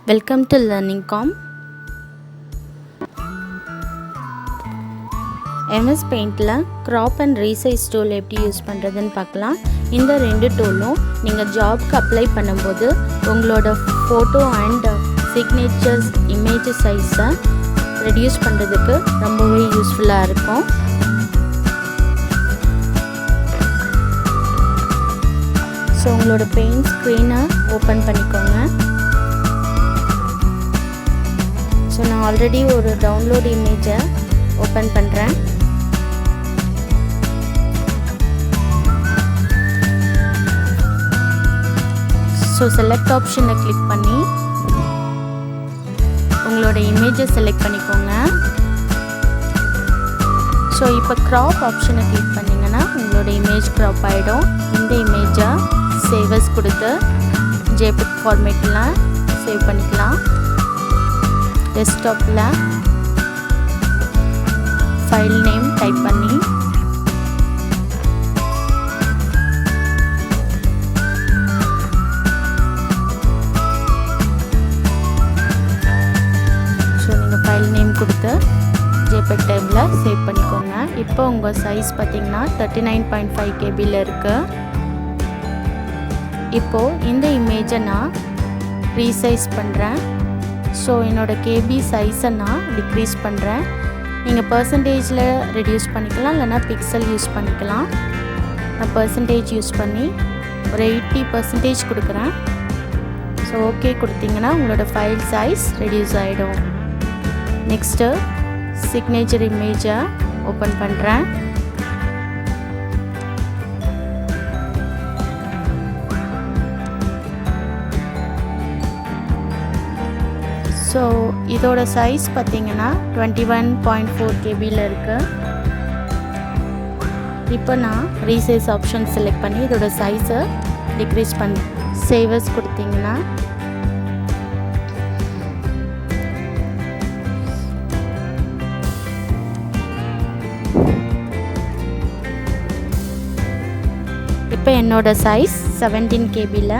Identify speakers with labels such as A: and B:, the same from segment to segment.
A: Welcome to LearningCom. MsPaint crop and resize tool எப்படி use பண்றதுன்னு பார்க்கலாம். இந்த ரெண்டு டூலும் நீங்க ஜாப்க்கு அப்ளை பண்ணும்போது உங்களோட போட்டோ அண்ட் சிக்னேச்சர்ஸ் இமேஜ் சைஸை ரெடியூஸ் பண்றதுக்கு ரொம்பவே யூஸ்ஃபுல்லா இருக்கும். ஸோ உங்களோட பெயிண்ட் ஸ்க்ரீனை ஓப்பன் பண்ணிக்கோங்க. ஸோ நான் ஆல்ரெடி ஒரு டவுன்லோட் இமேஜை ஓப்பன் பண்ணுறேன். ஸோ செலக்ட் ஆப்ஷனை கிளிக் பண்ணி உங்களோட இமேஜை செலக்ட் பண்ணிக்கோங்க. ஸோ இப்போ க்ராப் ஆப்ஷனை கிளிக் பண்ணிங்கன்னா உங்களோட இமேஜ் க்ராப் ஆகிடும். இந்த இமேஜை சேவஸ் கொடுத்து ஜேபிக் ஃபார்மேட்டில் சேவ் பண்ணிக்கலாம். டெஸ்க்டாப்பில் ஃபைல் நேம் டைப் பண்ணி ஸோ நீங்கள் ஃபைல் நேம் கொடுத்து ஜேபிக் டைப்பில் சேவ் பண்ணிக்கோங்க. இப்போ உங்கள் சைஸ் பார்த்திங்கன்னா 39.5 கேபியில் இருக்குது. இப்போது இந்த இமேஜை நான் ரீசைஸ் பண்ணுறேன். ஸோ என்னோடய கேபி சைஸை நான் டிக்ரீஸ் பண்ணுறேன். நீங்கள் பர்சன்டேஜில் ரெடியூஸ் பண்ணிக்கலாம், இல்லைனா பிக்சல் யூஸ் பண்ணிக்கலாம். நான் பர்சன்டேஜ் யூஸ் பண்ணி ஒரு 80% கொடுக்குறேன். ஸோ ஓகே கொடுத்தீங்கன்னா உங்களோட ஃபைல் சைஸ் ரெடியூஸ் ஆகிடும். நெக்ஸ்ட்டு சிக்னேச்சர் இமேஜை ஓப்பன் பண்ணுறேன். ஸோ இதோட சைஸ் பார்த்திங்கன்னா 21.4 கேபியில் இருக்குது. இப்போ நான் ரீசைஸ் ஆப்ஷன் செலக்ட் பண்ணி இதோட சைஸை டிக்ரீஸ் பண்ணி சேவஸ் கொடுத்தீங்கன்னா இப்போ என்னோட சைஸ் 17 கேபியில்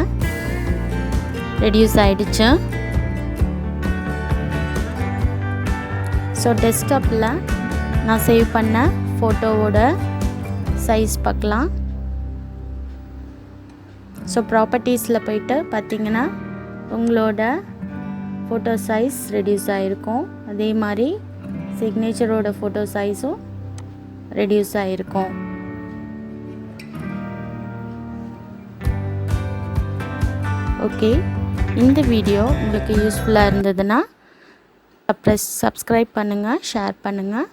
A: ரெடியூஸ் ஆகிடுச்சு. ஸோ டெஸ்க்டாப்பில் நான் சேவ் பண்ண ஃபோட்டோவோட சைஸ் பார்க்கலாம். ஸோ ப்ராப்பர்ட்டிஸில் போய்ட்டு பார்த்திங்கன்னா உங்களோட ஃபோட்டோ சைஸ் ரெடியூஸ் ஆகிருக்கும். அதே மாதிரி சிக்னேச்சரோட ஃபோட்டோ சைஸும் ரெடியூஸ் ஆகிருக்கும். ஓகே, இந்த வீடியோ உங்களுக்கு யூஸ்ஃபுல்லாக இருந்ததுன்னா சப்ஸ்கிரைப் பண்ணுங்கள், ஷேர் பண்ணுங்கள்,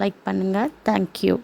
A: லைக் பண்ணுங்கள். தேங்க்யூ.